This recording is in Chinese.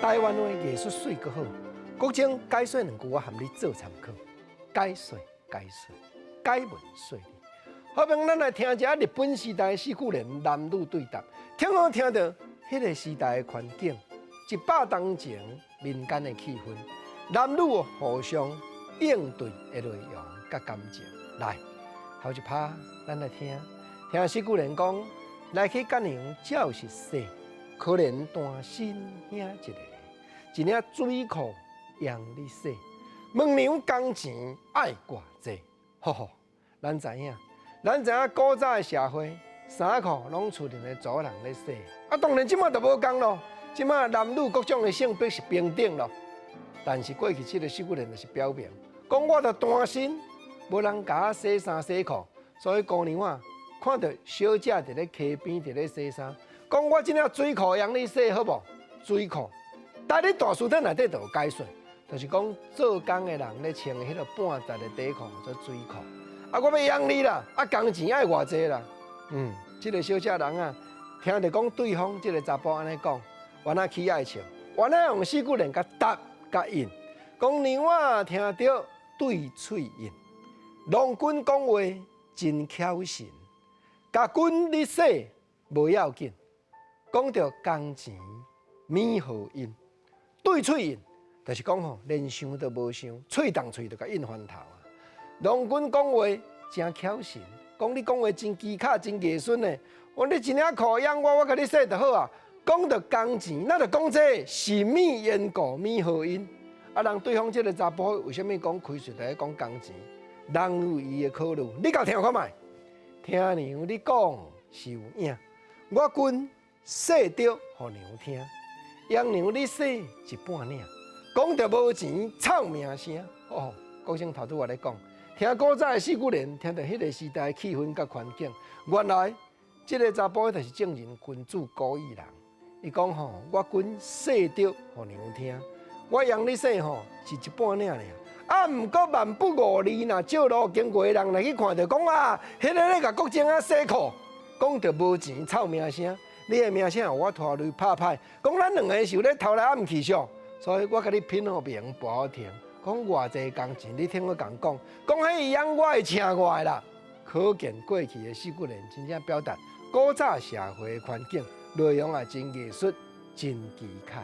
台湾的艺术水阁好，国情解说2句，我含你做参考。解说，解文说理。好比咱来听一下日本时代的四句联男女对答，听好听到迄个时代的环境，100当前民间的气氛，男女互相应对的内容甲感情。来，头一趴，咱来听四句联讲，来去干娘照是说，可怜单身兄一领水裤让你洗，问娘工钱爱偌济，吼吼，咱知影古早的社会，衫裤拢厝里的主人咧洗，当然即马就无共咯，即马男女各种的性别是平等咯。但是过去这个四句联就是表明，讲我着单身，无人甲我洗衫洗裤，所以姑娘啊，看到小姐伫咧溪边伫咧洗衫，讲我即领水裤让你洗好无？水裤，但你大书顶内底就有解说，就是讲做工的人咧穿的迄个半截的底裤做水裤。我要养你啦，工钱爱偌济啦？这个小姐人啊，听着讲对方这个查甫安尼讲，原来起爱笑，原来用四句联甲答甲应，讲娘我听着对嘴应，郎君讲话真巧神，甲君你说无要紧，讲着工钱免好应，对嘴应，就是讲吼，连想都无想，喙动喙就甲应翻头啊。郎君讲话真巧神，讲你讲话真机巧真艺术呢。我你一领裤养我甲你洗就好啊。讲到工钱，那就讲这是米缘故米好因。人对方这个查甫为什么讲开嘴来讲工钱？人有伊的考虑，你甲听看卖。听娘你讲是有影，我君说着互娘听，养娘你洗一半领，讲着无钱臭名声。哦，国生头拄我咧讲。听古早的四句联，听到迄个时代的气氛甲环境，原来这个查甫就是正人君子高义人。伊讲吼，我君说着互娘听，我让你说吼是一半领尔。毋过万不五里，若照路经过的人来去看到，讲啊，迄个咧甲国情啊洗裤，讲着无钱臭名声，你的名声互我拖累拍歹，讲咱两个是有咧偷来暗去上，所以我甲你品好名，博好听。讲偌济工钱，你听我讲，讲迄养我的请我的啦。可见过去的四句联真正表达古早社会的环境，内容也真艺术，真奇巧。